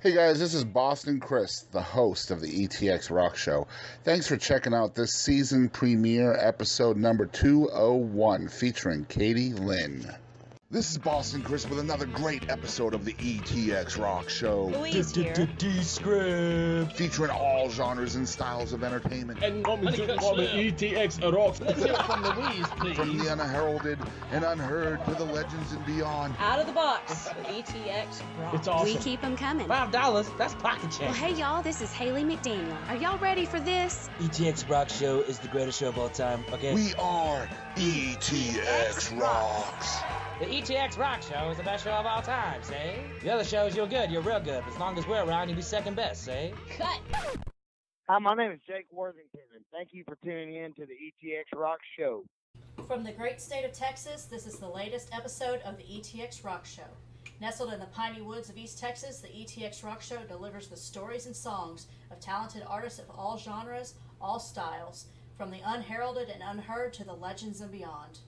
Hey guys, this is Boston Chris, the host of the ETX ROCKS Show. Thanks for checking out this season premiere episode number 201 featuring Kadie Lynn. This is Boston Chris with another great episode of the ETX ROCKS Show. Louise here. Script. Featuring all genres and styles of entertainment. And what we do call the ETX ROCKS. Let's hear it from Louise, please. From the unheralded and unheard to the legends and beyond. Out of the box with ETX ROCKS. It's awesome. We keep them coming. $5, that's pocket change. Well, hey, y'all, this is Haley McDaniel. Are y'all ready for this? ETX ROCKS Show is the greatest show of all time, okay? We are ETX ROCKS. The ETX ROCKS Show is the best show of all time, say? The other shows, you're good, you're real good. As long as we're around, you'll be second best, say? Cut. Hi, my name is Jake Worthington, and thank you for tuning in to the ETX ROCKS Show. From the great state of Texas, this is the latest episode of the ETX ROCKS Show. Nestled in the piney woods of East Texas, the ETX ROCKS Show delivers the stories and songs of talented artists of all genres, all styles, from the unheralded and unheard to the legends and beyond.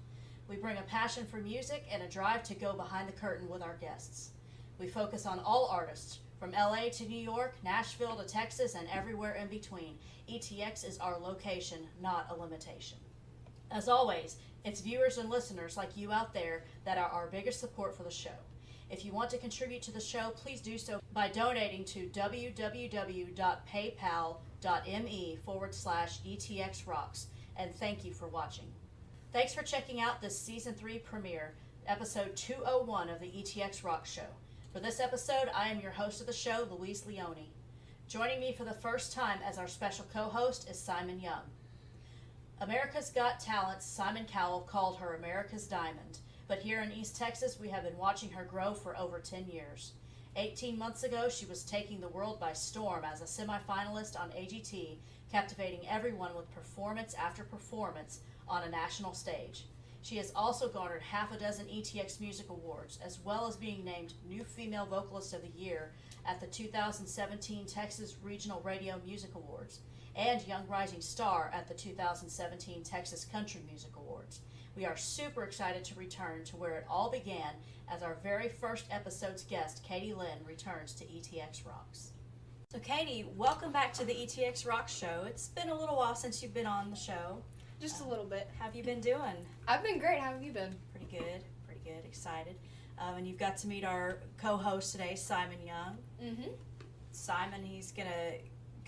We bring a passion for music and a drive to go behind the curtain with our guests. We focus on all artists, from LA to New York, Nashville to Texas, and everywhere in between. ETX is our location, not a limitation. As always, it's viewers and listeners like you out there that are our biggest support for the show. If you want to contribute to the show, please do so by donating to www.paypal.me/ETXRocks. And thank you for watching. Thanks for checking out this Season 3 premiere, episode 201 of the ETX ROCKS Show. For this episode, I am your host of the show, Louise Leone. Joining me for the first time as our special co-host is Simon Young. America's Got Talent's Simon Cowell called her America's Diamond, but here in East Texas, we have been watching her grow for over 10 years. 18 months ago, she was taking the world by storm as a semi-finalist on AGT, captivating everyone with performance after performance on a national stage. She has also garnered half a dozen ETX Music Awards, as well as being named New Female Vocalist of the Year at the 2017 Texas Regional Radio Music Awards, and Young Rising Star at the 2017 Texas Country Music Awards. We are super excited to return to where it all began as our very first episode's guest, Kadie Lynn, returns to ETX ROCKS. So Kadie, welcome back to the ETX ROCKS Show. It's been a little while since you've been on the show. Just a little bit. How have you been doing? I've been great. How have you been? Pretty good, excited. And you've got to meet our co-host today, Simon Young. Mm-hmm. Simon, he's going to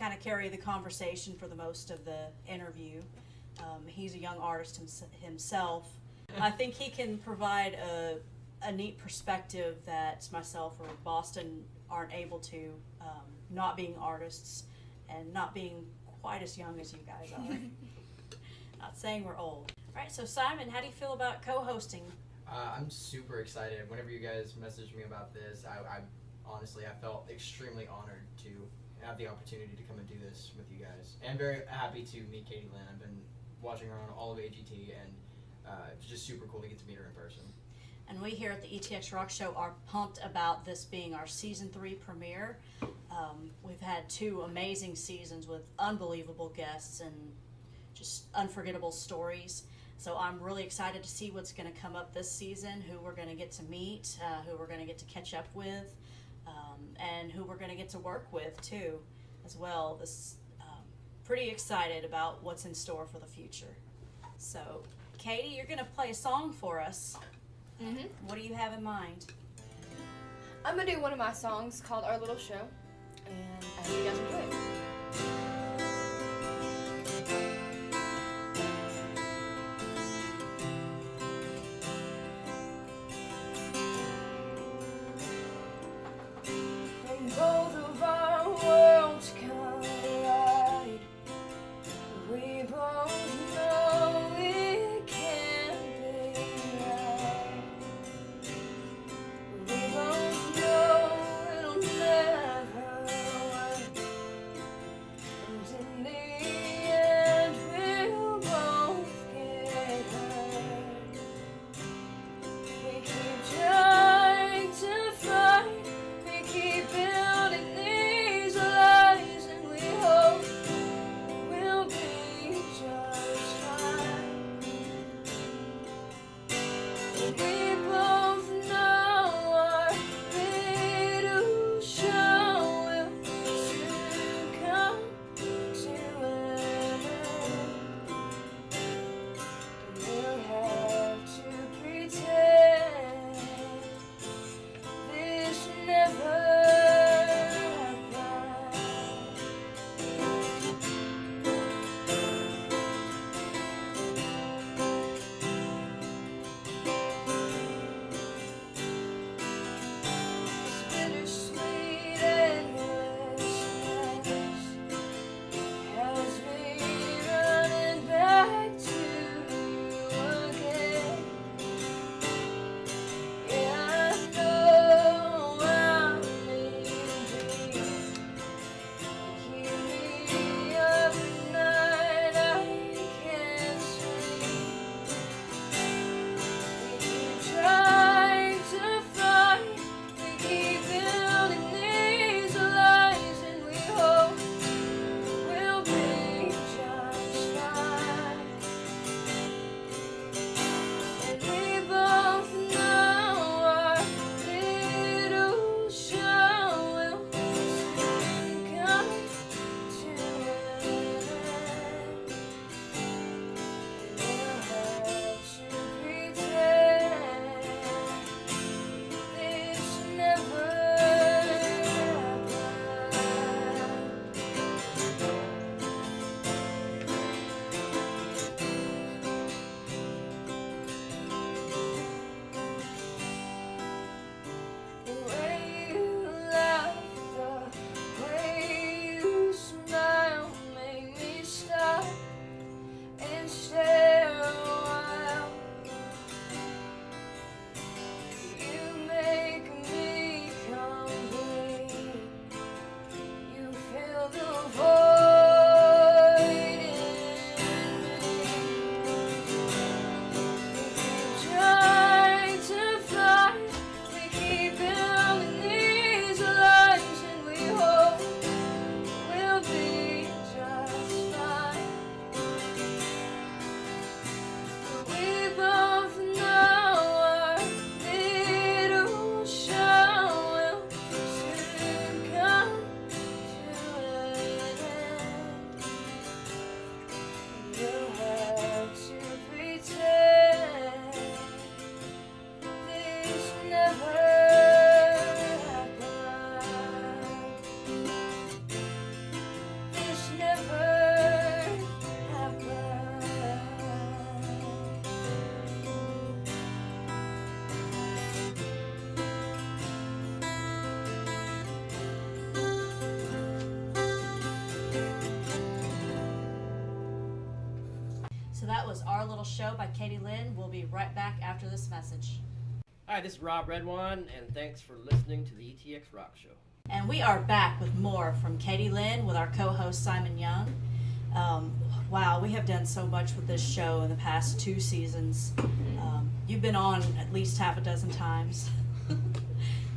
kind of carry the conversation for the most of the interview. He's a young artist himself. I think he can provide a neat perspective that myself or Boston aren't able to, not being artists and not being quite as young as you guys are. Not saying we're old. All right, so Simon, how do you feel about co-hosting? I'm super excited. Whenever you guys messaged me about this, I honestly, I felt extremely honored to have the opportunity to come and do this with you guys. And very happy to meet Kadie Lynn. I've been watching her on all of AGT, and it's just super cool to get to meet her in person. And we here at the ETX ROCKS Show are pumped about this being our Season 3 premiere. We've had 2 amazing seasons with unbelievable guests and just unforgettable stories. So I'm really excited to see what's going to come up this season, who we're going to get to meet, who we're going to get to catch up with, and who we're going to get to work with too, as well. This pretty excited about what's in store for the future. So, Kadie, you're going to play a song for us. Mm-hmm. What do you have in mind? I'm going to do one of my songs called Our Little Show, and I hope you guys enjoy it. Both of our worlds collide. We both know it can't be right. We both know it'll never work. was Our Little Show by Kadie Lynn. We'll be right back after this message. Hi, this is Rob Redwine, and thanks for listening to the ETX ROCKS Show. And we are back with more from Kadie Lynn with our co-host Simon Young. Wow, we have done so much with this show in the past 2 seasons. You've been on at least half a dozen times.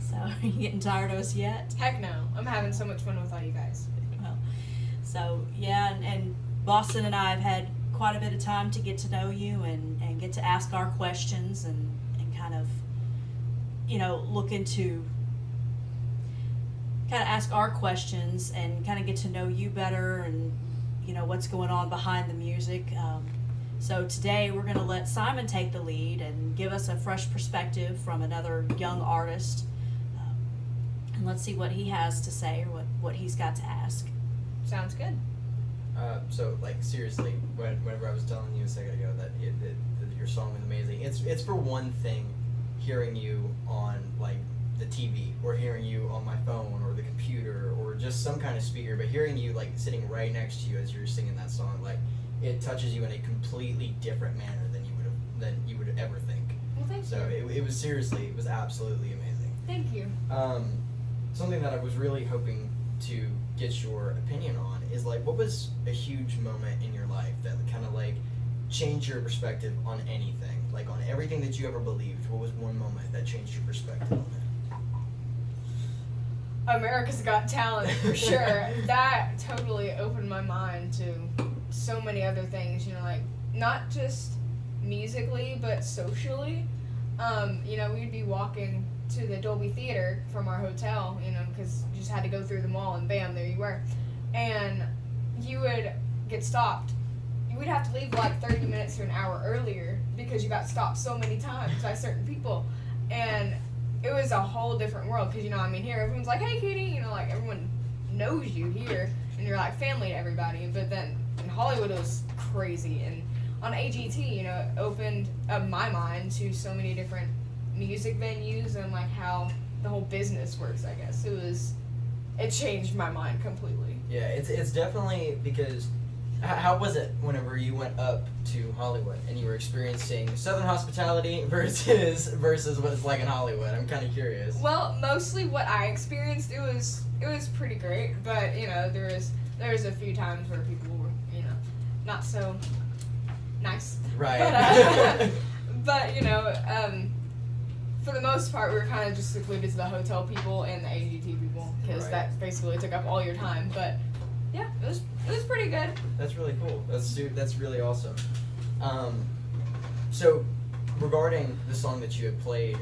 So, are you getting tired of us yet? Heck no. I'm having so much fun with all you guys. Well, so, yeah, and Boston and I have had quite a bit of time to get to know you and get to ask our questions and kind of, look into, kind of ask our questions and kind of get to know you better and, what's going on behind the music. So today we're going to let Simon take the lead and give us a fresh perspective from another young artist. And let's see what he has to say or what he's got to ask. Sounds good. So, seriously, whenever I was telling you a second ago that your song was amazing, it's for one thing hearing you on, the TV or hearing you on my phone or the computer or just some kind of speaker, but hearing you, sitting right next to you as you're singing that song, it touches you in a completely different manner than you would ever think. Well, thank you. So, it was absolutely amazing. Thank you. Something that I was really hoping to get your opinion on is what was a huge moment in your life that kind of changed your perspective on anything, on everything that you ever believed? What was one moment that changed your perspective on it? America's Got Talent, for sure. That totally opened my mind to so many other things, not just musically, but socially. We'd be walking to the Dolby Theater from our hotel, because you just had to go through the mall and bam, there you were. And you would get stopped. You would have to leave 30 minutes to an hour earlier because you got stopped so many times by certain people. And it was a whole different world because, here everyone's like, hey, Kadie, everyone knows you here and you're family to everybody. But then in Hollywood it was crazy. And on AGT, it opened up my mind to so many different music venues and how the whole business works, I guess. It changed my mind completely. Yeah, it's definitely because how was it whenever you went up to Hollywood and you were experiencing Southern hospitality versus what it's like in Hollywood? I'm kind of curious. Well, mostly what I experienced, it was pretty great, but there was a few times where people were not so nice. Right. But for the most part, we were kind of just secluded to the hotel people and the AGT people because that basically took up all your time. But yeah, it was pretty good. That's really cool. That's really awesome. So regarding the song that you had played,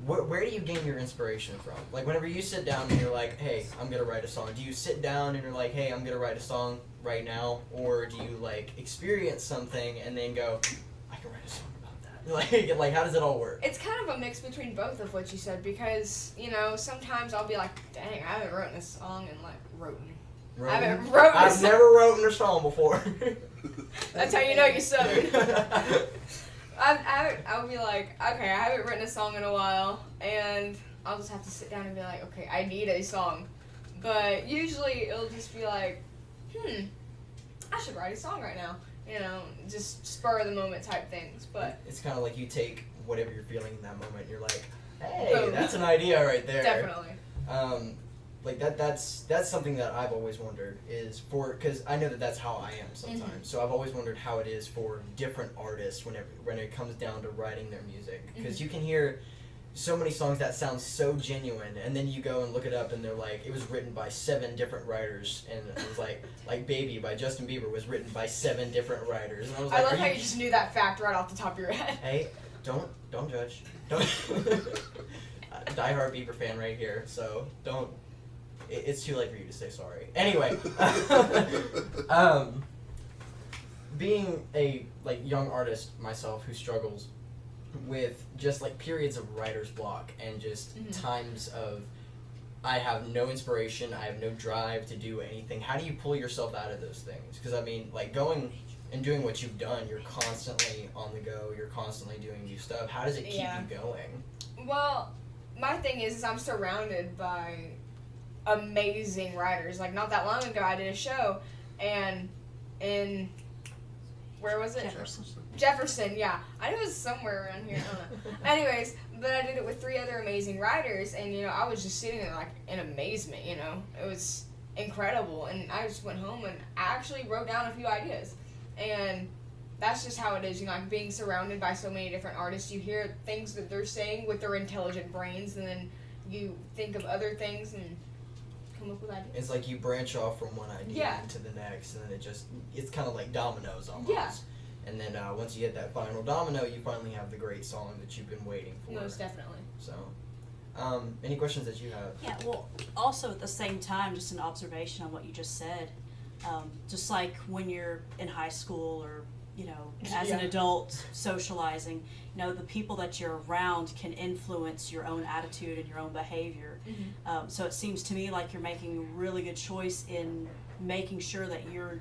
where do you gain your inspiration from? Whenever you sit down and you're like, hey, I'm gonna write a song. Do you sit down and you're like, hey, I'm gonna write a song right now, or do you experience something and then go, I can write a song about that? How does it all work? It's kind of a mix between both of what you said because, sometimes I'll be like, dang, I haven't written a song and I've never written a song before. That's how you know you suck. I'll be like, okay, I haven't written a song in a while, and I'll just have to sit down and be like, okay, I need a song. But usually it'll just be like, I should write a song right now. Just spur of the moment type things. But it's kind of like you take whatever you're feeling in that moment, and you're like, hey, boom. That's an idea right there. Definitely. That's something that I've always wondered because I know that's how I am sometimes. Mm-hmm. So I've always wondered how it is for different artists when it comes down to writing their music, because you can hear so many songs that sound so genuine, and then you go and look it up and they're like, it was written by 7 different writers, and it was like Baby by Justin Bieber was written by 7 different writers, and I was like, I love how you just knew that fact right off the top of your head. Hey, don't judge. Don't. Diehard Bieber fan right here, so don't. It's too late for you to say sorry. Anyway, being a young artist myself who struggles with just periods of writer's block and just times of I have no inspiration, I have no drive to do anything. How do you pull yourself out of those things? Because going and doing what you've done, you're constantly on the go, you're constantly doing new stuff. How does it keep you going? Well, my thing is I'm surrounded by amazing writers. Not that long ago I did a show, and in Where was it? Jefferson. Jefferson, yeah. I knew it was somewhere around here. I don't know. Anyways, but I did it with 3 other amazing writers, and, you know, I was just sitting there, like, in amazement, you know. It was incredible, and I just went home, and I actually wrote down a few ideas. And that's just how it is, you know, like, being surrounded by so many different artists. You hear things that they're saying with their intelligent brains, and then you think of other things and come up with ideas. It's like you branch off from one idea to the next, and then it's kind of like dominoes almost. Yeah. And then once you hit that final domino, you finally have the great song that you've been waiting for. Most definitely. So, any questions that you have? Yeah, well, also at the same time, just an observation on what you just said. Just like when you're in high school or, you know, as an adult socializing, you know, the people that you're around can influence your own attitude and your own behavior. Mm-hmm. So it seems to me like you're making a really good choice in making sure that you're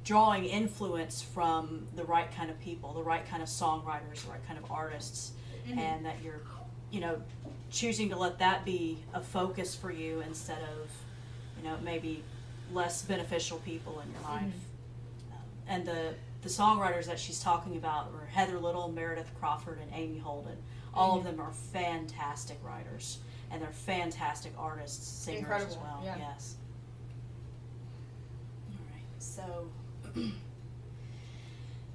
drawing influence from the right kind of people, the right kind of songwriters, the right kind of artists, and that you're, you know, choosing to let that be a focus for you instead of, you know, maybe less beneficial people in your life. And the songwriters that she's talking about were Heather Little, Meredith Crawford, and Amy Holden. All of them are fantastic writers, and they're fantastic artists, singers Incredible, as well. yeah. Yes. All right. So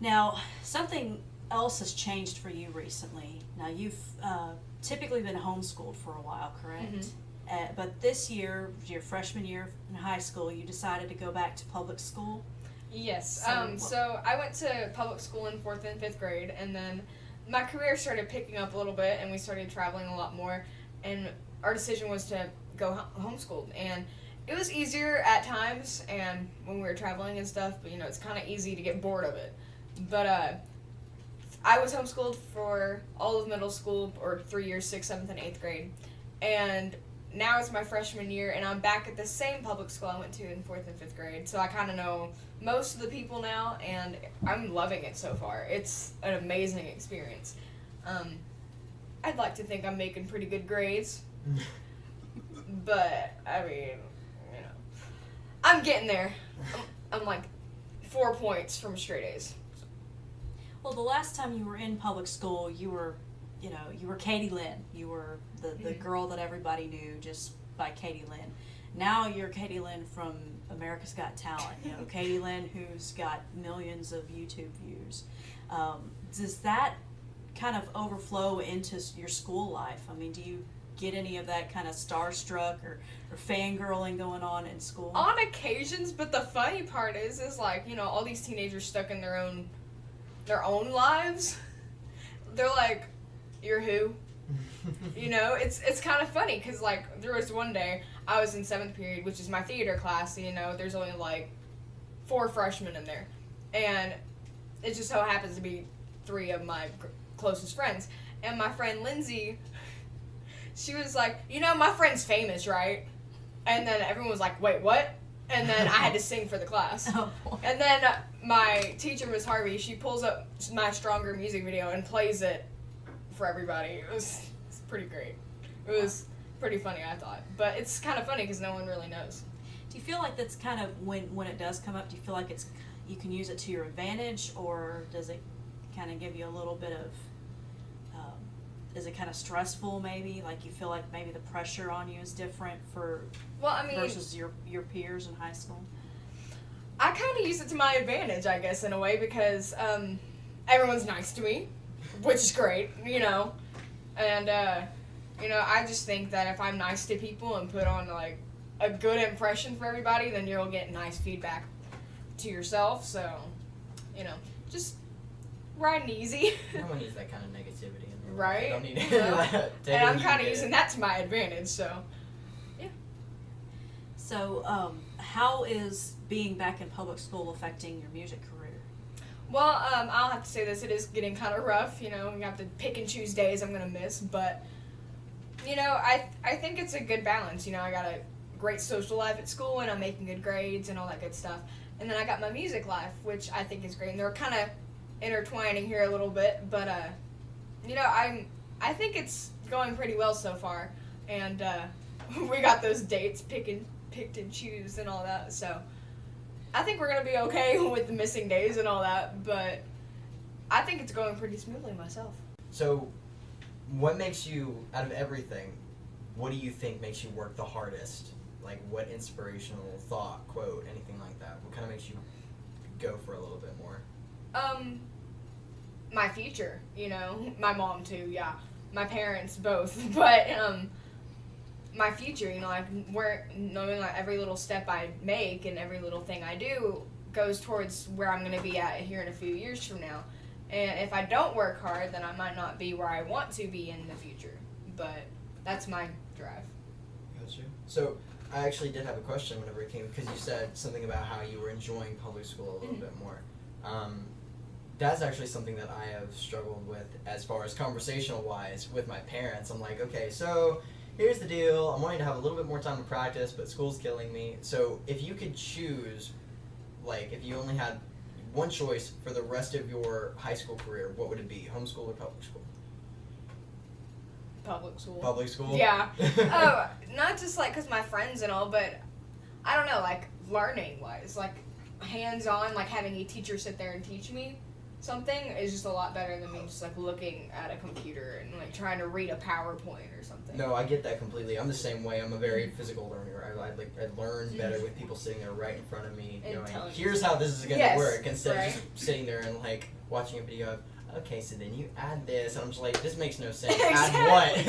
now something else has changed for you recently. Now you've typically been homeschooled for a while, correct? But this year, your freshman year in high school, you decided to go back to public school. Yes. So I went to public school in 4th and 5th grade, and then my career started picking up a little bit, and we started traveling a lot more, and our decision was to go homeschooled. And it was easier at times, and when we were traveling and stuff, but, you know, it's kind of easy to get bored of it. But I was homeschooled for all of middle school, or 3 years, 6th, 7th, and 8th grade. And now it's my freshman year, and I'm back at the same public school I went to in 4th and 5th grade. So I kind of know most of the people now, and I'm loving it so far. It's an amazing experience. I'd like to think I'm making pretty good grades. But, I mean, you know, I'm getting there. I'm like 4 points from straight A's. Well, the last time you were in public school, you were Kadie Lynn. You were the girl that everybody knew just by Kadie Lynn. Now you're Kadie Lynn from America's Got Talent. You know, Kadie Lynn who's got millions of YouTube views. Does that kind of overflow into your school life? I mean, do you get any of that kind of starstruck or fangirling going on in school? On occasions, but the funny part is like, you know, all these teenagers stuck in their own lives. They're like, "You're who?" You know, it's kind of funny because, like, there was one day I was in 7th period, which is my theater class. You know, there's only like 4 freshmen in there, and it just so happens to be 3 of my closest friends. And my friend Lindsay, she was like, "You know, my friend's famous, right?" And then everyone was like, "Wait, what?" And then I had to sing for the class. Oh, boy. And then my teacher, Miss Harvey, she pulls up my Stronger music video and plays it for everybody. It's pretty great. It was pretty funny, I thought. But it's kind of funny because no one really knows. Do you feel like that's kind of, when it does come up, do you feel like you can use it to your advantage, or does it kind of give you a little bit of, is it kind of stressful maybe? Like you feel like maybe the pressure on you is different versus your peers in high school? I kind of use it to my advantage, I guess, in a way, because everyone's nice to me, which is great, you know. And, you know, I just think that if I'm nice to people and put on, like, a good impression for everybody, then you'll get nice feedback to yourself. So, you know, just riding easy. No one needs that kind of negativity in their life. Right? They don't need You know? that. And I'm kind of using that to my advantage, so, yeah. So, how is being back in public school affecting your music career? Well, I'll have to say this, it is getting kind of rough, you know, you have to pick and choose days I'm going to miss, but, you know, I think it's a good balance, you know, I got a great social life at school, and I'm making good grades and all that good stuff, and then I got my music life, which I think is great, and they're kind of intertwining here a little bit, but, you know, I think it's going pretty well so far, and, we got those dates picked and choose and all that, so, I think we're gonna be okay with the missing days and all that, but I think it's going pretty smoothly myself. So, what makes you, out of everything, what do you think makes you work the hardest? Like, what inspirational thought, quote, anything like that? What kind of makes you go for a little bit more? My future, you know, my mom too, yeah, my parents both, but my future, you know, like knowing like every little step I make and every little thing I do goes towards where I'm gonna be at here in a few years from now. And if I don't work hard, then I might not be where I want to be in the future. But that's my drive. Gotcha. So I actually did have a question whenever it came, because you said something about how you were enjoying public school a little bit more. That's actually something that I have struggled with as far as conversational-wise with my parents. I'm like, okay, so here's the deal. I'm wanting to have a little bit more time to practice, but school's killing me. So if you could choose, like, if you only had one choice for the rest of your high school career, what would it be? Homeschool or public school? Public school. Public school? Yeah. Not just like because my friends and all, but I don't know, like learning-wise, like hands-on, like having a teacher sit there and teach me something is just a lot better than me just like looking at a computer and like trying to read a PowerPoint or something. No, I get that completely. I'm the same way. I'm a very physical learner. I learn better with people sitting there right in front of me, And going, here's how this is going to Yes, work, instead right. of just sitting there and like watching a video of, okay, so then you add this, and I'm just like, this makes no sense. Add what?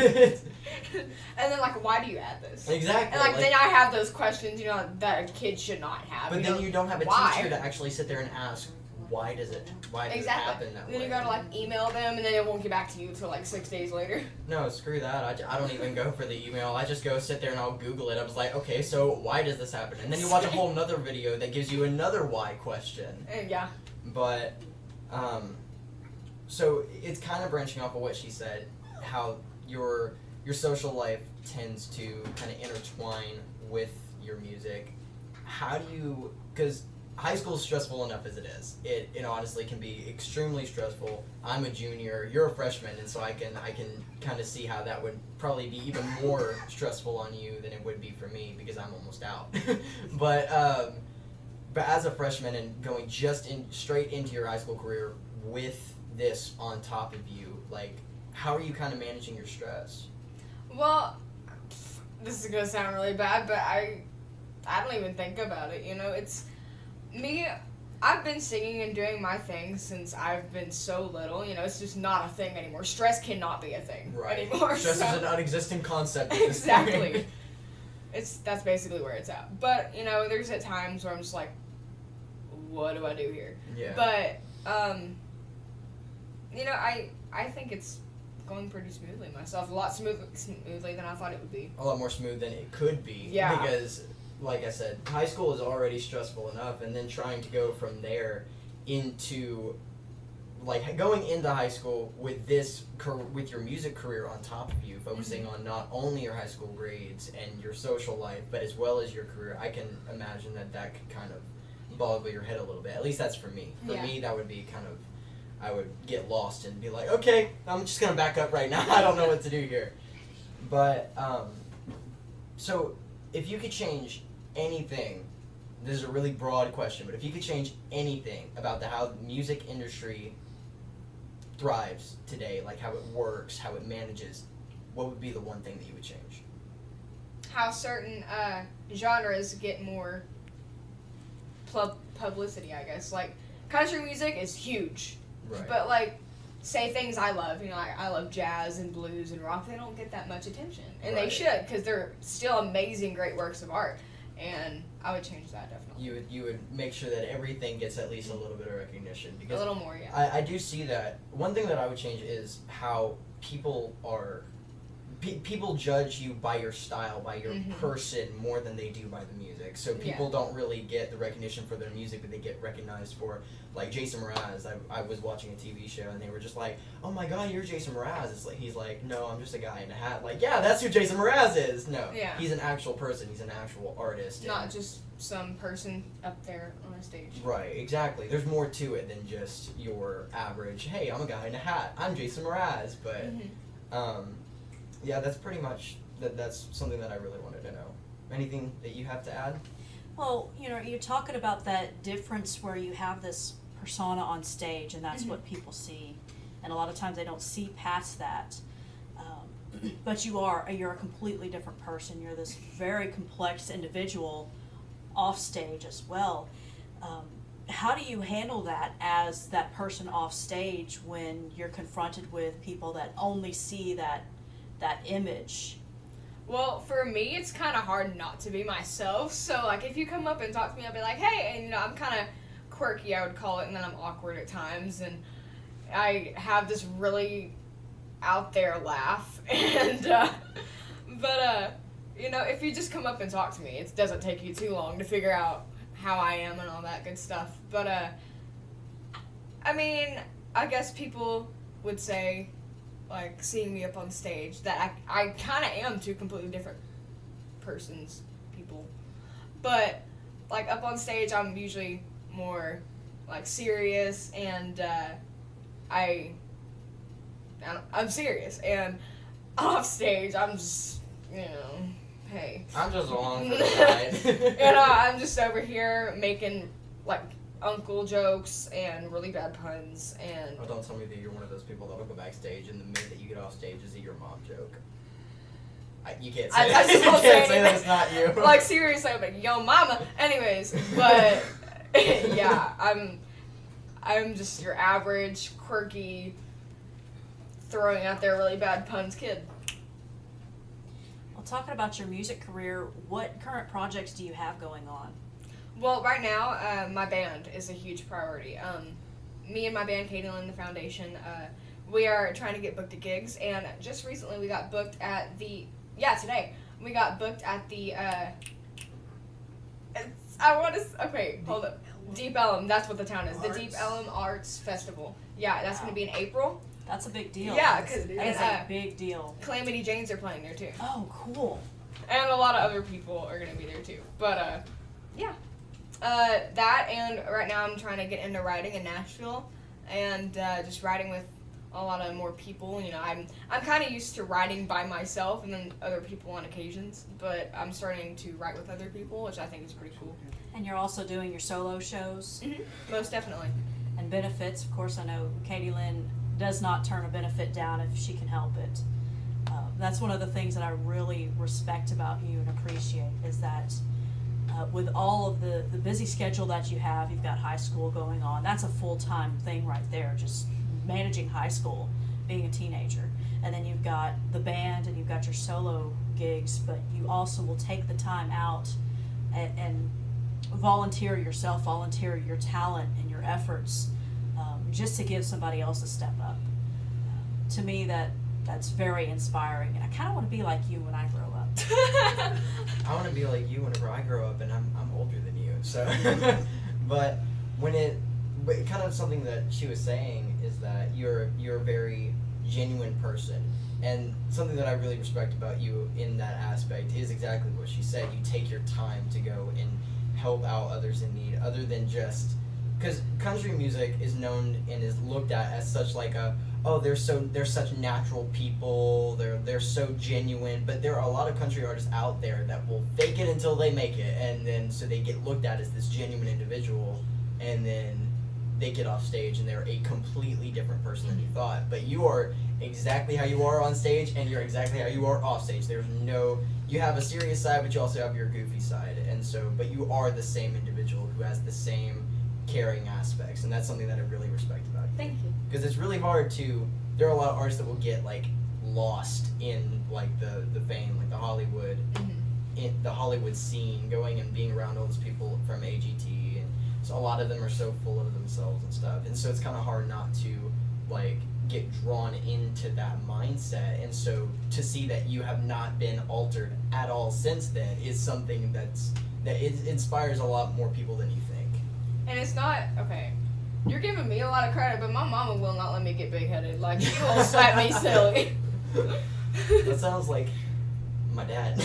And then like, why do you add this? Exactly. And like then I have those questions, you know, that a kid should not have. But then you don't have a why? teacher to actually sit there and ask, why does it happen that way? Then you gotta like email them, and then it won't get back to you until like 6 days later. No, screw that. I don't even go for the email. I just go sit there and I'll Google it. I was like, okay, so why does this happen? And then you watch a whole nother video that gives you another why question. Yeah. But, so it's kind of branching off of what she said, how your social life tends to kind of intertwine with your music. How do you, because high school is stressful enough as it is. It honestly can be extremely stressful. I'm a junior, you're a freshman, and so I can kind of see how that would probably be even more stressful on you than it would be for me, because I'm almost out. But as a freshman and going straight into your high school career with this on top of you, like, how are you kind of managing your stress? Well, this is gonna sound really bad, but I don't even think about it, you know, it's me. I've been singing and doing my thing since I've been so little, you know, it's just not a thing anymore. Stress cannot be a thing anymore. Stress is an unexisting concept at this Exactly. point. That's basically where it's at. But, you know, there's at times where I'm just like, what do I do here? Yeah. But, you know, I think it's going pretty smoothly myself. A lot smoothly than I thought it would be. A lot more smooth than it could be. Yeah. Because, like I said, high school is already stressful enough, and then trying to go from there into, like, going into high school with with your music career on top of you, focusing on not only your high school grades and your social life, but as well as your career. I can imagine that could kind of boggle your head a little bit. At least that's for me. For me, that would be kind of, I would get lost and be like, okay, I'm just going to back up right now. I don't know what to do here. But, so, if you could change anything, this is a really broad question, but if you could change anything about how the music industry thrives today, like how it works, how it manages, what would be the one thing that you would change? How certain genres get more publicity, I guess. Like, country music is huge. Right. But, like, say things I love, you know, I love jazz and blues and rock, they don't get that much attention. And they should, because they're still amazing, great works of art. And I would change that, definitely. You would make sure that everything gets at least a little bit of recognition. Because a little more, yeah. I do see that. One thing that I would change is how people are... people judge you by your style, by your person, more than they do by the music. So people don't really get the recognition for their music, but they get recognized for, like, Jason Mraz. I was watching a TV show, and they were just like, oh my god, you're Jason Mraz. It's like, he's like, no, I'm just a guy in a hat. Like, yeah, that's who Jason Mraz is. No, he's an actual person. He's an actual artist. Not just some person up there on a stage. Right, exactly. There's more to it than just your average, hey, I'm a guy in a hat. I'm Jason Mraz. But, yeah, that's pretty much, that's something that I really wanted to know. Anything that you have to add? Well, you're talking about that difference where you have this persona on stage, and that's what people see, and a lot of times they don't see past that. But you're a completely different person. You're this very complex individual off stage as well. How do you handle that as that person off stage when you're confronted with people that only see that image? Well, for me, it's kind of hard not to be myself. So, like, if you come up and talk to me, I'll be like, hey, and, I'm kind of quirky, I would call it, and then I'm awkward at times, and I have this really out there laugh, and, but, if you just come up and talk to me, it doesn't take you too long to figure out how I am and all that good stuff. But, I mean, I guess people would say, like, seeing me up on stage, that I kind of am two completely different people. But, like, up on stage, I'm usually more, like, serious, and, I'm serious, and off stage, I'm just, hey. I'm just along for the ride. I'm just over here making, like, uncle jokes and really bad puns, and... Oh, don't tell me that you're one of those people that'll go backstage, and the minute that you get off stage is a your mom joke. You can't say that. You can't say that's not you. Like, seriously, I'm like, yo, mama. Anyways, but, yeah, I'm just your average, quirky, throwing out there really bad puns kid. Well, talking about your music career, what current projects do you have going on? Well, right now, my band is a huge priority. Me and my band, Kadie Lynn, the Foundation, we are trying to get booked at gigs, and just recently we got booked at today, we got booked at the, hold up. Deep Ellum, that's what the town is. The Deep Ellum Arts Festival. Yeah, that's going to be in April. That's a big deal. Yeah, because that is a big deal. Calamity Janes are playing there, too. Oh, cool. And a lot of other people are going to be there, too. But, yeah. That, and right now I'm trying to get into writing in Nashville, and just writing with a lot of more people. I'm kind of used to writing by myself and then other people on occasions, but I'm starting to write with other people, which I think is pretty cool. And you're also doing your solo shows? Mm-hmm. Most definitely. And benefits, of course. I know Kadie Lynn does not turn a benefit down if she can help it. That's one of the things that I really respect about you and appreciate, is that with all of the busy schedule that you have, you've got high school going on. That's a full-time thing right there, just managing high school, being a teenager. And then you've got the band and you've got your solo gigs, but you also will take the time out and volunteer yourself, volunteer your talent and your efforts, just to give somebody else a step up. To me, that's very inspiring, and I kind of want to be like you when I grow up. I want to be like you whenever I grow up, and I'm older than you, so. But kind of something that she was saying is that you're a very genuine person, and something that I really respect about you in that aspect is exactly what she said. You take your time to go and help out others in need, other than just, because country music is known and is looked at as such like they're such natural people, they're so genuine, but there are a lot of country artists out there that will fake it until they make it, and then so they get looked at as this genuine individual, and then they get off stage and they're a completely different person than you thought. But you are exactly how you are on stage, and you're exactly how you are off stage. You have a serious side, but you also have your goofy side, but you are the same individual who has the same caring aspects, and that's something that I really respect about you. Thank you. Because it's really hard there are a lot of artists that will get like lost in like the fame, like the Hollywood, in the Hollywood scene, going and being around all those people from AGT, and so a lot of them are so full of themselves and stuff, and so it's kind of hard not to like get drawn into that mindset, and so to see that you have not been altered at all since then is something that it inspires a lot more people than you think. And it's not, okay, you're giving me a lot of credit, but my mama will not let me get big-headed. Like, she will slap me silly. That sounds like my dad.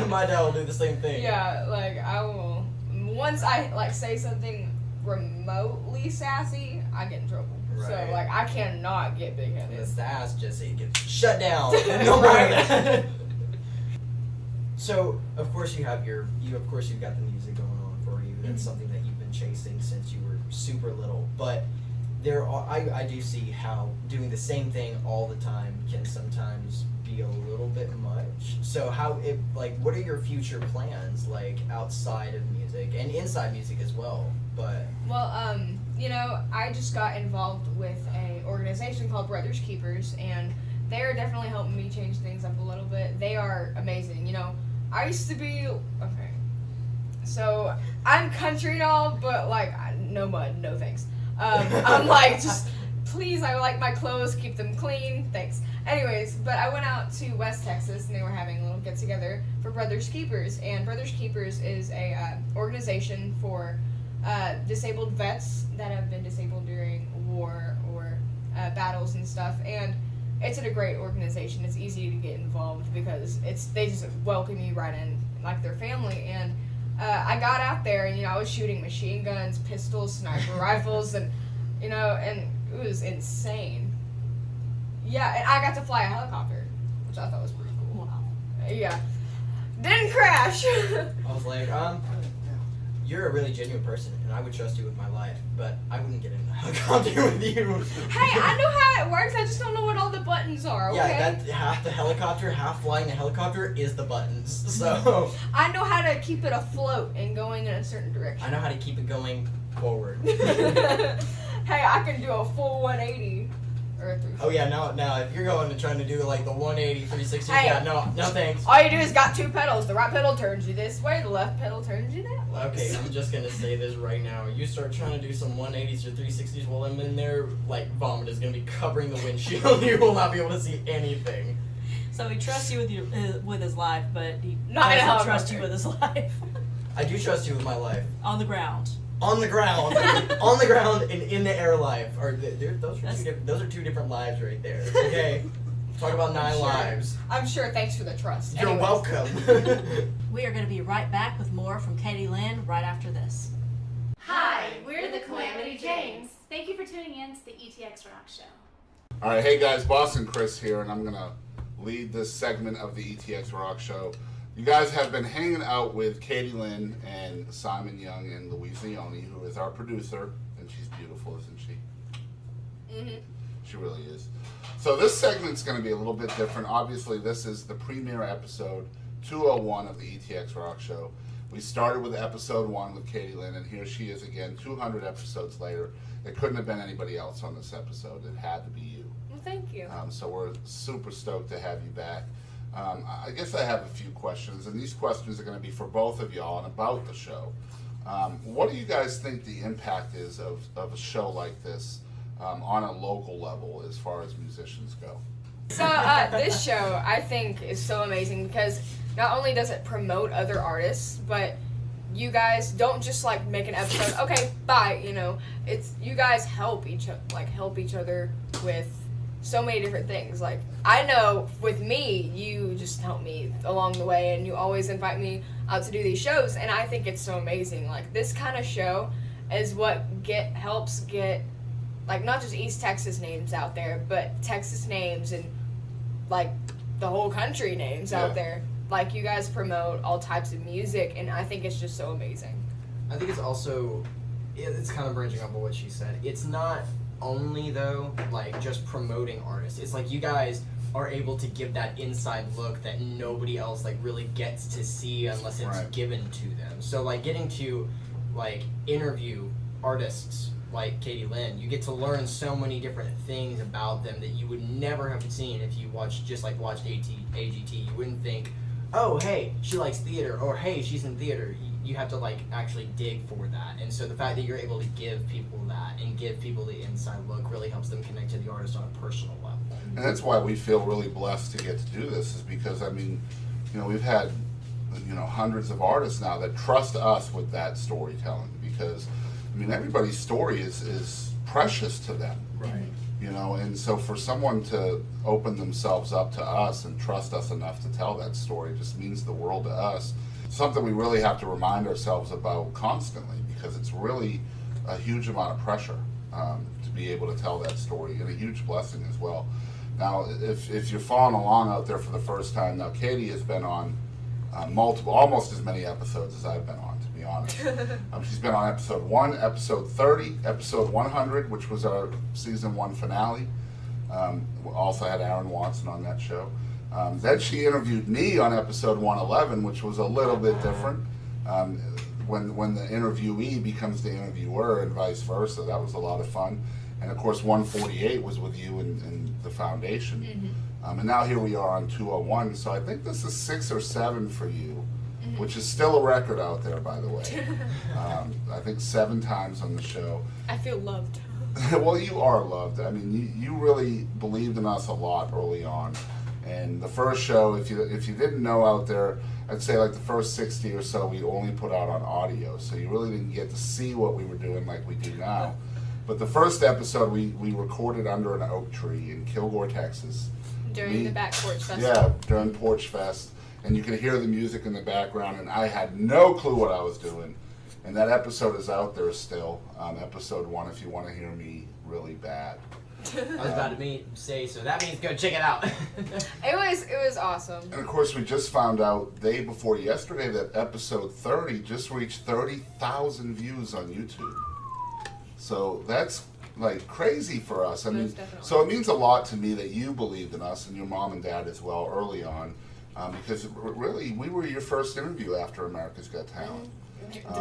My dad will do the same thing. Yeah, like, I will, once I, like, say something remotely sassy, I get in trouble. Right. So, like, I cannot get big-headed. It's the ass, Jesse. Get shut down. No more. So of course you've got the music going on for you. That's something that you've been chasing since you were super little. But I do see how doing the same thing all the time can sometimes be a little bit much. So what are your future plans outside of music and inside music as well? But I just got involved with an organization called Brothers Keepers, and they're definitely helping me change things up a little bit. They are amazing. I used to be okay. So I'm country and all, but no mud, no thanks. I'm just please, I like my clothes, keep them clean, thanks. Anyways, but I went out to West Texas and they were having a little get together for Brothers Keepers, and Brothers Keepers is a organization for disabled vets that have been disabled during war or battles and stuff, and it's a great organization. It's easy to get involved because they just welcome you right in like their family. And I got out there and I was shooting machine guns, pistols, sniper rifles, and and it was insane. Yeah, and I got to fly a helicopter, which I thought was pretty cool. Wow. Yeah, didn't crash. I was like, you're a really genuine person, and I would trust you with my life, but I wouldn't get in a helicopter with you. Hey, I know how it works. I just don't know what all the buttons are. Okay? Yeah, half the helicopter, half flying the helicopter is the buttons. So I know how to keep it afloat and going in a certain direction. I know how to keep it going forward. Hey, I can do a full 180 or a 360. Oh yeah, now if you're going to trying to do the 180, 360, hey, yeah, no thanks. All you do is got two pedals. The right pedal turns you this way, the left pedal turns you that way. Okay, I'm just gonna say this right now. You start trying to do some 180s or 360s while I'm in there, vomit is gonna be covering the windshield. You will not be able to see anything. So he trusts you with his life, but he Not doesn't trust you with his life. I do trust you with my life. On the ground. On the ground, on the ground, and in the air life. Those are two different lives right there. Okay, talk about 9 lives. I'm sure. Thanks for the trust. You're welcome. We are going to be right back with more from Kadie Lynn right after this. Hi, we're the Calamity Janes. Thank you for tuning in to the ETX ROCKS Show. All right, hey guys, Boston Chris here, and I'm going to lead this segment of the ETX ROCKS Show. You guys have been hanging out with Kadie Lynn and Simon Young and Louise Leone, who is our producer, and she's beautiful, isn't she? Mm-hmm. She really is. So this segment's going to be a little bit different. Obviously, this is the premiere episode 201 of the ETX ROCKS Show. We started with episode 1 with Kadie Lynn, and here she is again 200 episodes later. It couldn't have been anybody else on this episode. It had to be you. Well, thank you. So we're super stoked to have you back. I guess I have a few questions, and these questions are going to be for both of y'all and about the show. What do you guys think the impact is of a show like this on a local level as far as musicians go? So this show, I think, is so amazing because not only does it promote other artists, but you guys don't just make an episode. Okay, bye. It's you guys help each other with so many different things. I know with me, you just help me along the way, and you always invite me out to do these shows, and I think it's so amazing. This kind of show is what helps get not just East Texas names out there, but Texas names and the whole country names out there. You guys promote all types of music, and I think it's just so amazing. I think it's also, it's kind of branching off of what she said. It's not only though just promoting artists. It's you guys are able to give that inside look that nobody else really gets to see unless it's given to them. So getting to interview artists like Kadie Lynn, you get to learn so many different things about them that you would never have seen if you watched AGT. You wouldn't think, oh hey, she likes theater, or hey, she's in theater. You have to actually dig for that. And so the fact that you're able to give people that and give people the inside look really helps them connect to the artist on a personal level. And that's why we feel really blessed to get to do this, is because we've had hundreds of artists now that trust us with that storytelling, because everybody's story is precious to them. Right. And so for someone to open themselves up to us and trust us enough to tell that story just means the world to us. Something we really have to remind ourselves about constantly, because it's really a huge amount of pressure to be able to tell that story, and a huge blessing as well. Now, if you're following along out there for the first time, now Kadie has been on almost as many episodes as I've been on, to be honest. She's been on episode 1, episode 30, episode 100, which was our season 1 finale. We also had Aaron Watson on that show. Then she interviewed me on episode 111, which was a little bit different. When the interviewee becomes the interviewer and vice versa, that was a lot of fun. And of course, 148 was with you in the foundation. Mm-hmm. And now here we are on 201. So I think this is 6 or 7 for you, which is still a record out there, by the way. I think 7 times on the show. I feel loved. Well, you are loved. I mean, you really believed in us a lot early on. And the first show, if you didn't know out there, I'd say like the first 60 or so we only put out on audio. So you really didn't get to see what we were doing like we do now. But the first episode we recorded under an oak tree in Kilgore, Texas. During the back porch festival. Yeah, during Porch Fest. And you could hear the music in the background, and I had no clue what I was doing. And that episode is out there still, episode 1, if you want to hear me really bad. I was about to say, so that means go check it out. It was awesome. And of course, we just found out day before yesterday that episode 30 just reached 30,000 views on YouTube. So that's like crazy for us. I mean, so it means a lot to me that you believed in us and your mom and dad as well early on, because really we were your first interview after America's Got Talent.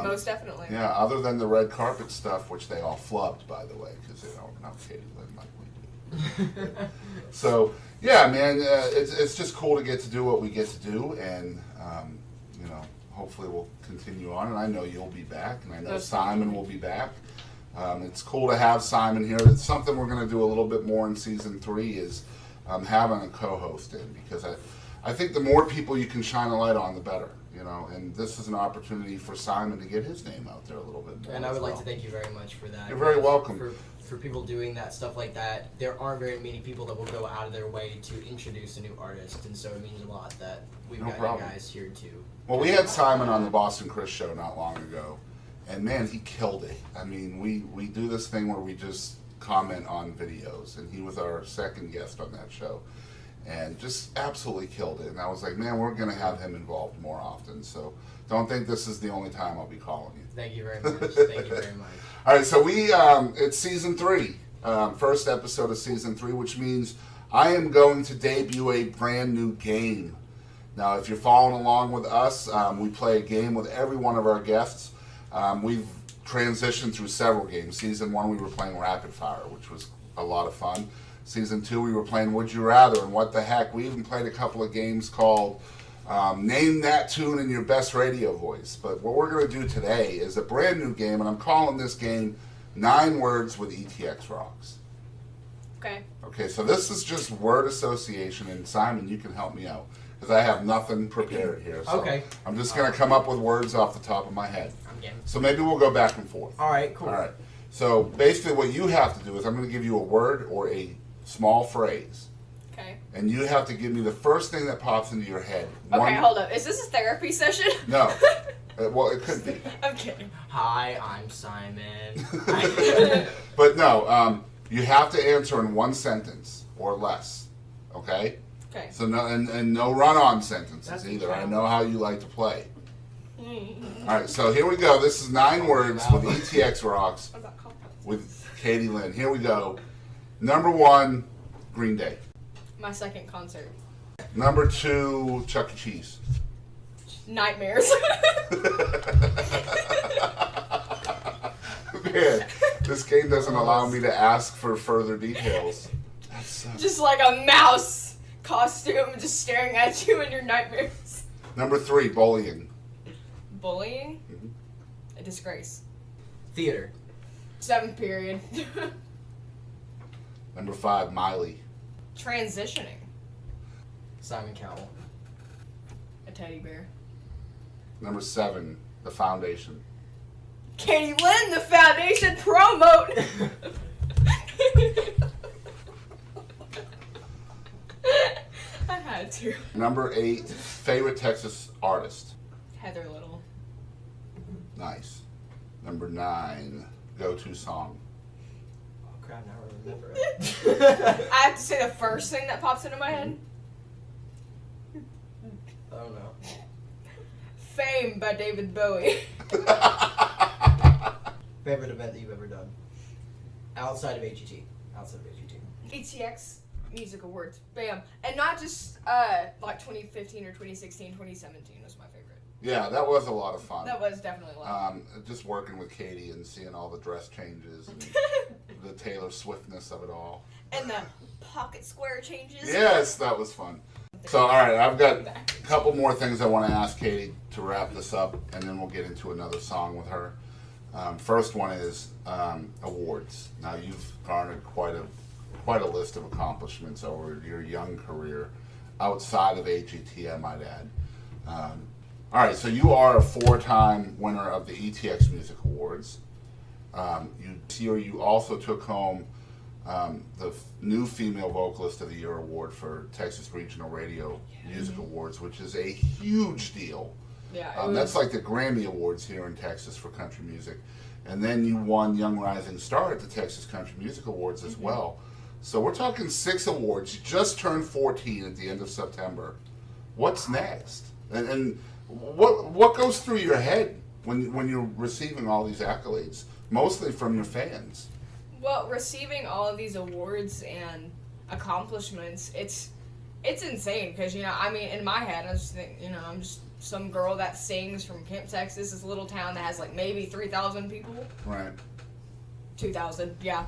Most definitely. Yeah, other than the red carpet stuff, which they all flubbed, by the way, because they don't know Kadie Lynn like we do. So, yeah, man, it's just cool to get to do what we get to do, and, you know, hopefully we'll continue on, and I know you'll be back, and I know Simon will be back. It's cool to have Simon here. It's something we're going to do a little bit more in season 3 is having a co-host in, because I think the more people you can shine a light on, the better. You know, and this is an opportunity for Simon to get his name out there a little bit more. And I would like to thank you very much for that. You're very welcome. For people doing that stuff like that, there aren't very many people that will go out of their way to introduce a new artist, and so it means a lot that we've got you guys here too. Well, we had Simon on the Boston Chris show not long ago, and man, he killed it. I mean, we do this thing where we just comment on videos, and he was our second guest on that show. And just absolutely killed it. And I was like, man, we're going to have him involved more often. So don't think this is the only time I'll be calling you. Thank you very much. Thank you very much. All right, so it's season 3, first episode of season 3, which means I am going to debut a brand new game. Now, if you're following along with us, we play a game with every one of our guests. We've transitioned through several games. Season 1, we were playing Rapid Fire, which was a lot of fun. Season 2, we were playing Would You Rather, and what the heck. We even played a couple of games called Name That Tune in Your Best Radio Voice. But what we're going to do today is a brand new game, and I'm calling this game 9 Words with ETX Rocks. Okay. Okay, so this is just word association, and Simon, you can help me out, because I have nothing prepared here. So okay. I'm just going to come up with words off the top of my head. I'm game. So maybe we'll go back and forth. All right, cool. All right. So basically what you have to do is I'm going to give you a word or a small phrase. Okay. And you have to give me the first thing that pops into your head. Okay, hold up. Is this a therapy session? No. Well, it could be. I'm kidding. Hi, I'm Simon. But no, you have to answer in 1 sentence or less. Okay? Okay. So no, and no run-on sentences That's either. I incredible. know how you like to play. All right, so here we go. This is 9 words with ETX Rocks with Kadie Lynn. Here we go. Number 1, Green Day. My second concert. Number 2, Chuck E. Cheese. Nightmares. Man, this game doesn't allow me to ask for further details. That sucks. Just like a mouse costume just staring at you in your nightmares. Number 3, bullying. Bullying? A disgrace. Theater. 7th period. Number 5, Miley. Transitioning. Simon Cowell. A teddy bear. Number 7, The Foundation. Kadie Lynn, the foundation promote. I had to. Number 8, favorite Texas artist. Heather Little. Nice. Number 9, go-to song. Oh crap! Now I remember it. I have to say the first thing that pops into my head. Oh no. Fame by David Bowie. Favorite event that you've ever done? Outside of AGT. ETX Music Awards. Bam. And not just like 2015 or 2016, 2017 was my favorite. Yeah, that was a lot of fun. That was definitely a lot of fun. Just working with Kadie and seeing all the dress changes and the Taylor Swiftness of it all. And the pocket square changes. Yes, that was fun. So, all right, I've got a couple more things I want to ask Kadie to wrap this up, and then we'll get into another song with her. First one is awards. Now, you've garnered quite a list of accomplishments over your young career, outside of AGT, I might add. All right, so you are a 4-time winner of the ETX Music Awards. You also took home the new Female Vocalist of the Year award for Texas Regional Radio Music Awards, which is a huge deal. Yeah, that's like the Grammy Awards here in Texas for country music. And then you won Young Rising Star at the Texas Country Music Awards as well. So we're talking 6 awards. You just turned 14 at the end of September. What's next? And what goes through your head when you're receiving all these accolades, mostly from your fans? Well, receiving all of these awards and accomplishments, it's insane because, I mean, in my head, I just think, I'm just some girl that sings from Camp, Texas, this little town that has like maybe 3,000 people. Right. 2,000, yeah.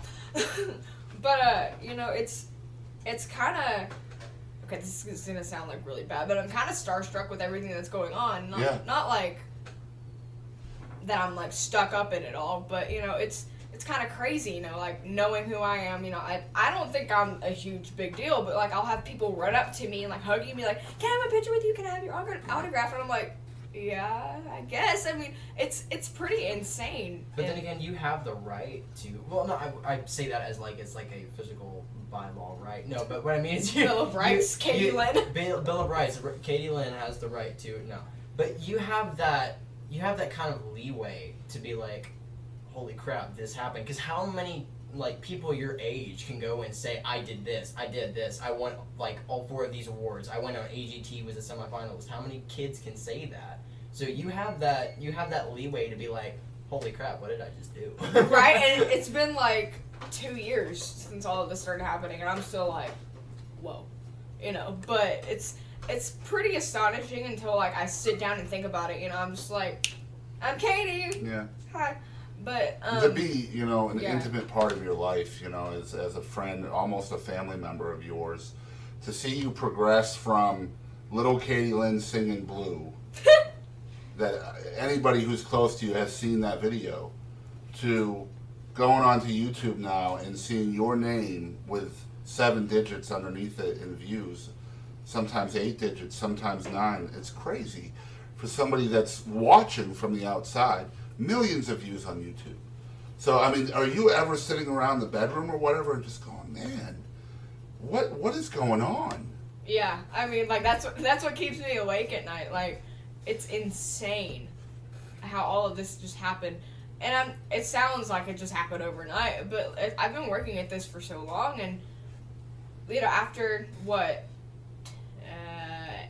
But, it's kind of, okay, this is going to sound like really bad, but I'm kind of starstruck with everything that's going on. Not like that I'm like stuck up in it all, but, it's kind of crazy, like knowing who I am, I don't think I'm a huge big deal, but like I'll have people run up to me and like hugging me like, can I have a picture with you? Can I have your autograph? And I'm like, yeah, I guess. I mean, it's pretty insane. But then again, you have the right to, well, no, I say that as like, it's like a physical bylaw, right? No, but what I mean is Bill of Rights, Kadie Lynn. Bill of Rights, Kadie Lynn has the right to, no. But you have that kind of leeway to be like, holy crap, this happened. Because how many like people your age can go and say, I did this, I won like all 4 of these awards, I went on AGT, was a semi-finalist. How many kids can say that? So you have that leeway to be like, holy crap, what did I just do? Right, and it's been like 2 years since all of this started happening, and I'm still like, whoa, but it's pretty astonishing until like I sit down and think about it. I'm just like, I'm Kadie. Yeah. Hi. But to be, an intimate part of your life, as a friend, almost a family member of yours, to see you progress from little Kadie Lynn singing Blue, that anybody who's close to you has seen that video, to going onto YouTube now and seeing your name with 7 digits underneath it in views, sometimes 8 digits, sometimes 9. It's crazy for somebody that's watching from the outside. Millions of views on YouTube. So, I mean, are you ever sitting around the bedroom or whatever and just going, man, what is going on? Yeah, I mean, like, that's what keeps me awake at night. Like, it's insane how all of this just happened. And it sounds like it just happened overnight, but I've been working at this for so long, and, after,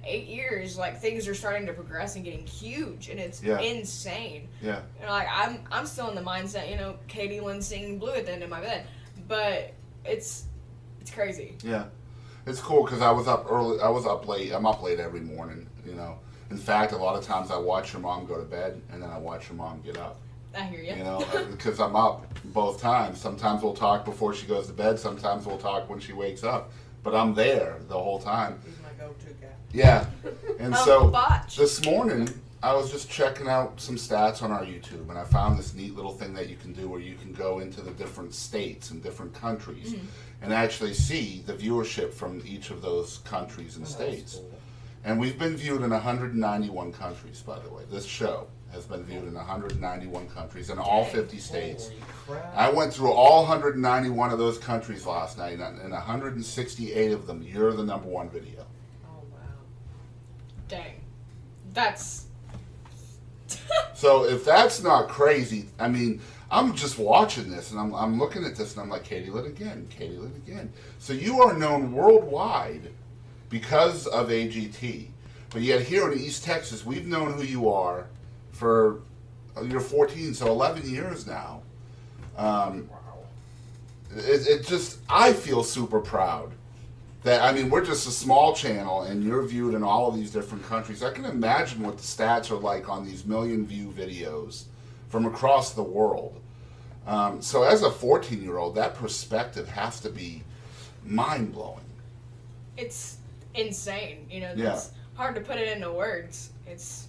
8 years, like, things are starting to progress and getting huge, and it's insane. Yeah. Like, I'm still in the mindset, Kadie Lynn singing Blue at the end of my bed, but it's crazy. Yeah. It's cool because I was up early. I was up late. I'm up late every morning, In fact, a lot of times I watch your mom go to bed, and then I watch your mom get up. I hear you. Because I'm up both times. Sometimes we'll talk before she goes to bed. Sometimes we'll talk when she wakes up. But I'm there the whole time. He's my go-to guy. Yeah. And so Botch. this morning, I was just checking out some stats on our YouTube, and I found this neat little thing that you can do where you can go into the different states and different countries and actually see the viewership from each of those countries and states. Cool. And we've been viewed in 191 countries, by the way. This show has been viewed in 191 countries in all 50 states. I went through all 191 of those countries last night, and in 168 of them, you're the #1 video. Oh, wow. Dang. That's... So if that's not crazy, I mean, I'm just watching this, and I'm looking at this, and I'm like, Kadie Lynn again, Kadie Lynn again. So you are known worldwide because of AGT. But yet here in East Texas, we've known who you are for, you're 14, so 11 years now. It just, I feel super proud that, I mean, we're just a small channel and you're viewed in all of these different countries. I can imagine what the stats are like on these million view videos from across the world. So as a 14-year-old, that perspective has to be mind-blowing. It's insane. You know, Yeah. it's hard to put it into words. It's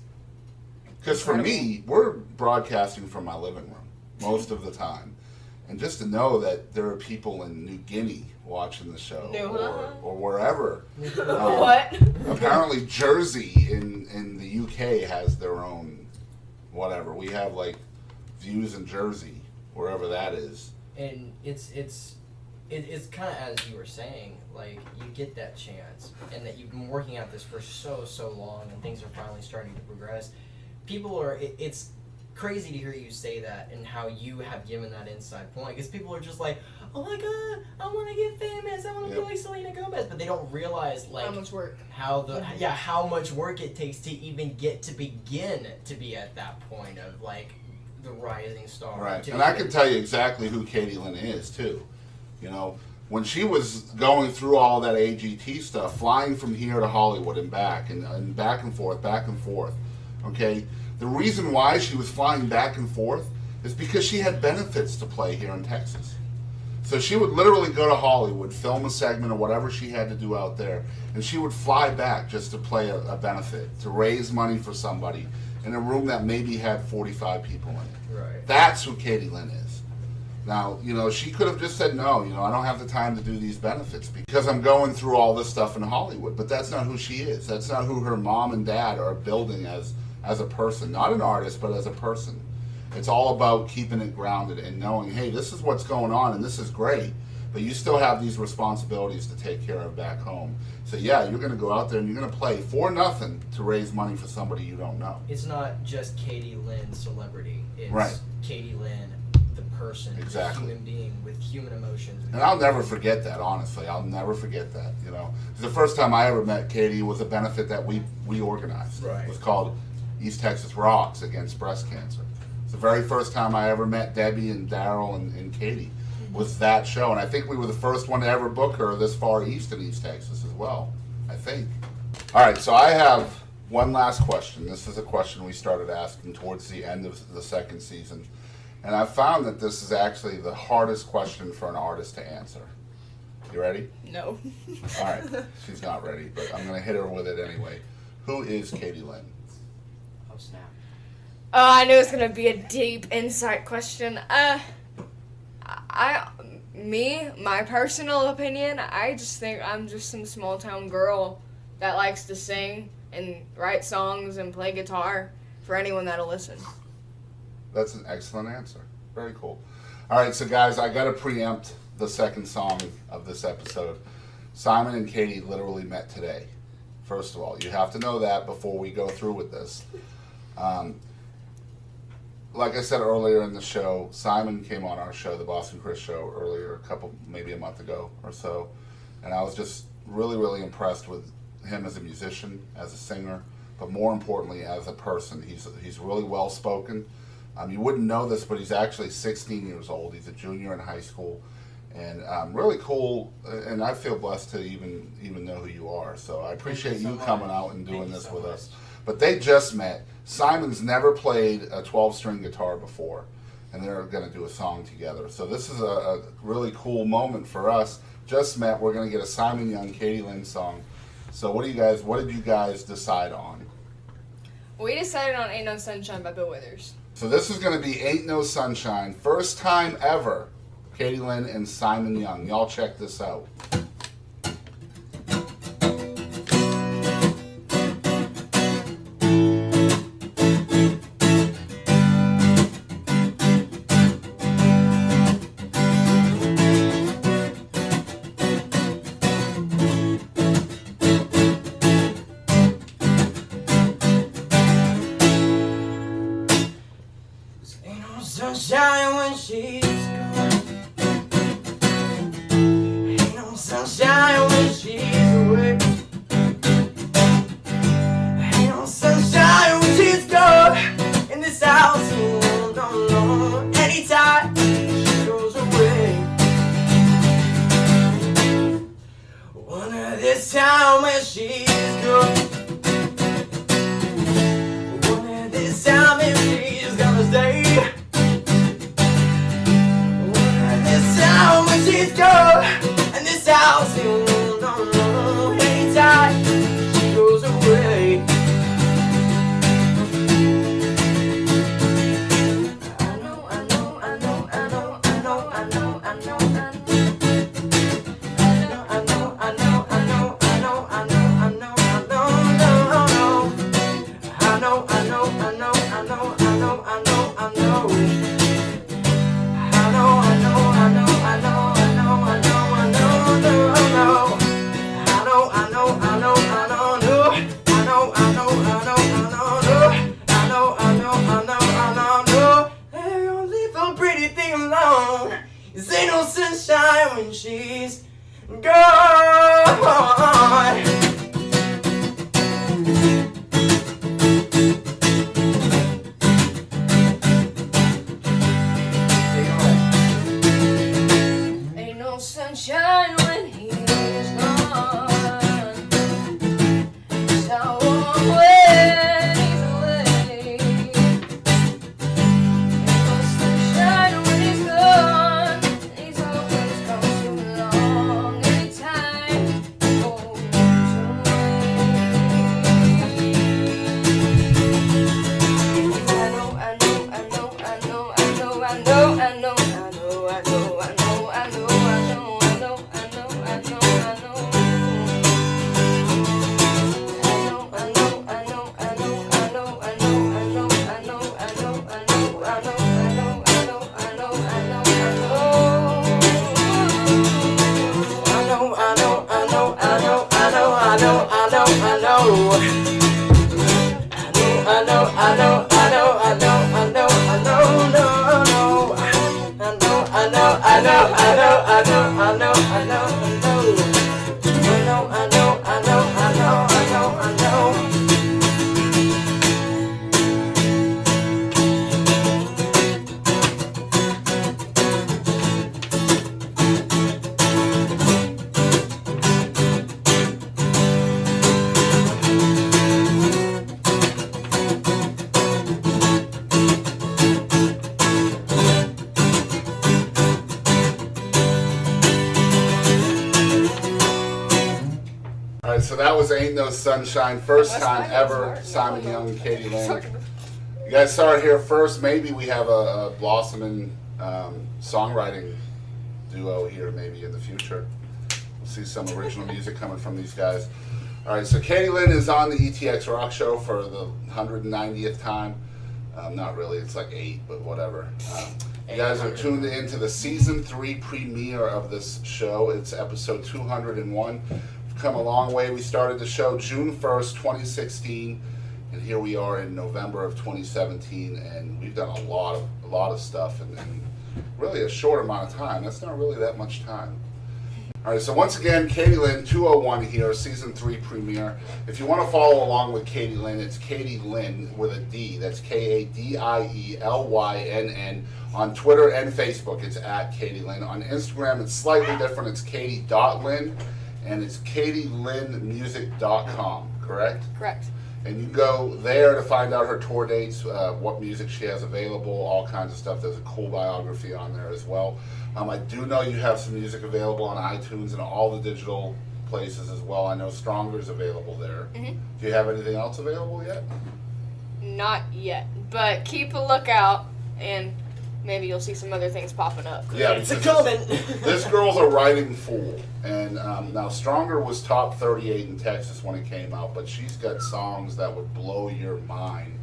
Because for me, we're broadcasting from my living room most of the time. And just to know that there are people in New Guinea watching the show, or wherever. What? Apparently Jersey in the UK has their own whatever. We have like views in Jersey, wherever that is. And it's kind of as you were saying, like you get that chance, and that you've been working at this for so long, and things are finally starting to progress. People are, it's crazy to hear you say that and how you have given that inside point, because people are just like, oh my god, I want to get famous, I want to be like Selena Gomez, but they don't realize like how much work, how much work it takes to even get to begin to be at that point of like the rising star. Right, and I can tell you exactly who Kadie Lynn is too. You know, when she was going through all that AGT stuff, flying from here to Hollywood and back and back and forth, okay? The reason why she was flying back and forth is because she had benefits to play here in Texas. So she would literally go to Hollywood, film a segment or whatever she had to do out there, and she would fly back just to play a benefit, to raise money for somebody in a room that maybe had 45 people in it. Right. That's who Kadie Lynn is. Now, you know, she could have just said, no, you know, I don't have the time to do these benefits because I'm going through all this stuff in Hollywood. But that's not who she is. That's not who her mom and dad are building as a person. Not an artist, but as a person. It's all about keeping it grounded and knowing, hey, this is what's going on and this is great, but you still have these responsibilities to take care of back home. So yeah, you're going to go out there and you're going to play for nothing to raise money for somebody you don't know. It's not just Kadie Lynn celebrity. It's right. Kadie Lynn, the person, exactly. the human being with human emotions. And I'll never forget that, honestly. I'll never forget that, you know. The first time I ever met Kadie was a benefit that we organized. Right. It was called East Texas Rocks Against Breast Cancer. It's the very first time I ever met Debbie and Daryl and Kadie was that show. And I think we were the first one to ever book her this far east in East Texas as well, I think. All right, so I have one last question. This is a question we started asking towards the end of the second season. And I found that this is actually the hardest question for an artist to answer. You ready? No. All right, she's not ready, but I'm going to hit her with it anyway. Who is Kadie Lynn? Oh, snap. Oh, I knew it was gonna be a deep insight question. My personal opinion, I just think I'm just some small town girl that likes to sing and write songs and play guitar for anyone that'll listen. That's an excellent answer. Very cool. All right, so guys, I got to preempt the second song of this episode. Simon and Kadie literally met today. First of all, you have to know that before we go through with this. Like I said earlier in the show, Simon came on our show, the Boston Chris Show, earlier, maybe a month ago or so, and I was just really, really impressed with him as a musician, as a singer, but more importantly, as a person. He's really well spoken. You wouldn't know this, but he's actually 16 years old. He's a junior in high school, and really cool. And I feel blessed to even know who you are. So I appreciate you coming out and doing this with us. But they just met. Simon's never played a 12-string guitar before, and they're going to do a song together. So this is a really cool moment for us. Just met. We're going to get a Simon Young, Kadie Lynn song. So what did you guys decide on? We decided on Ain't No Sunshine by Bill Withers. So this is going to be Ain't No Sunshine. First time ever, Kadie Lynn and Simon Young. Y'all check this out. Sunshine when she's gone. Ain't no sunshine when she's away. ain't no sunshine when she's gone. Ain't no sunshine when he's gone. So when he's away. Ain't no sunshine when he's gone. He's always gone too long. Anytime he goes So that was Ain't No Sunshine, first time ever, Simon Young and Kadie Lynn. You guys saw it here first. Maybe we have a blossoming songwriting duo here maybe in the future. We'll see some original music coming from these guys. All right, so Kadie Lynn is on the ETX Rock Show for the 190th time. Not really, it's like 8, but whatever. You guys are tuned into the season 3 premiere of this show. It's episode 201. Come a long way. We started the show June 1st, 2016, and here we are in November of 2017, and we've done a lot of stuff in really a short amount of time. That's not really that much time. All right, so once again, Kadie Lynn, 201 here, season 3 premiere. If you want to follow along with Kadie Lynn, it's Kadie Lynn with a D. That's KADIELYNN. On Twitter and Facebook, it's at Kadie Lynn. On Instagram, it's slightly different. It's Kadie.Lynn. And it's KadieLynnMusic.com, correct? Correct. And you go there to find out her tour dates, what music she has available, all kinds of stuff. There's a cool biography on there as well. I do know you have some music available on iTunes and all the digital places as well. I know Stronger's available there. Mm-hmm. Do you have anything else available yet? Not yet, but keep a lookout and maybe you'll see some other things popping up. Yeah, it's a comment. This girl's a writing fool. And now Stronger was top 38 in Texas when it came out, but she's got songs that would blow your mind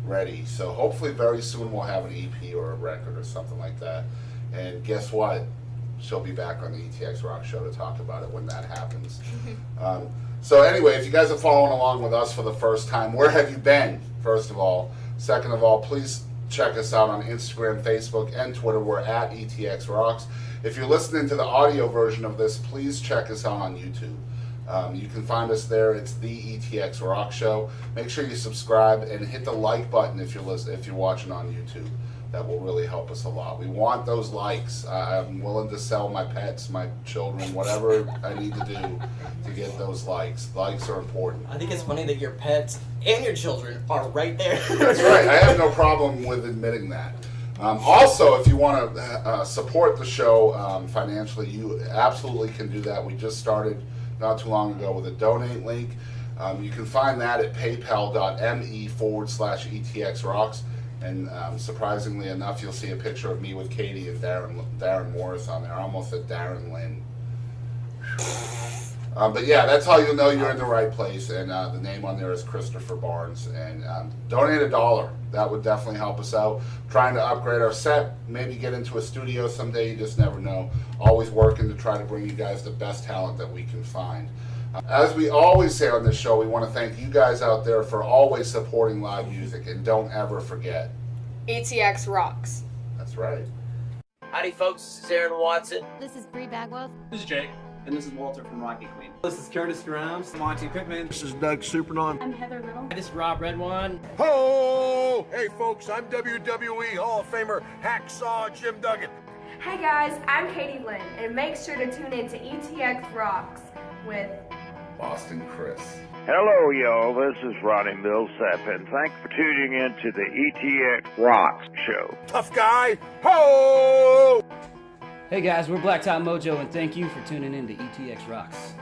ready. So hopefully very soon we'll have an EP or a record or something like that. And guess what? She'll be back on the ETX Rock Show to talk about it when that happens. So anyway, if you guys are following along with us for the first time, where have you been, first of all? Second of all, please check us out on Instagram, Facebook, and Twitter. We're at ETX Rocks. If you're listening to the audio version of this, please check us out on YouTube. You can find us there. It's the ETX Rock Show. Make sure you subscribe and hit the like button if you're watching on YouTube. That will really help us a lot. We want those likes. I'm willing to sell my pets, my children, whatever I need to do to get those likes. Likes are important. I think it's funny that your pets and your children are right there. That's right. I have no problem with admitting that. Also, if you want to support the show financially, you absolutely can do that. We just started not too long ago with a donate link. You can find that at paypal.me/ETXRocks. And surprisingly enough, you'll see a picture of me with Kadie and Darren Morris on there. I almost said Darren Lynn. But yeah, that's how you'll know you're in the right place. And the name on there is Christopher Barnes. And donate $1. That would definitely help us out. Trying to upgrade our set, maybe get into a studio someday. You just never know. Always working to try to bring you guys the best talent that we can find. As we always say on this show, we want to thank you guys out there for always supporting live music. And don't ever forget, ETX rocks. That's right. Howdy, folks. This is Aaron Watson. This is Bree Bagwell. This is Jake. And this is Walter from Rocky Queen. This is Curtis Grimes. Monty Pittman. This is Doug Supernon. I'm Heather Little. This is Rob Red One. Ho! Hey, folks, I'm WWE Hall of Famer Hacksaw Jim Duggan. Hey, guys, I'm Kadie Lynn, and make sure to tune in to ETX Rocks with Boston Chris. Hello, y'all. This is Ronnie Millsap, and thanks for tuning in to the ETX ROCKS Show. Tough guy. Ho! Hey guys, we're Blacktop Mojo, and thank you for tuning in to ETX Rocks.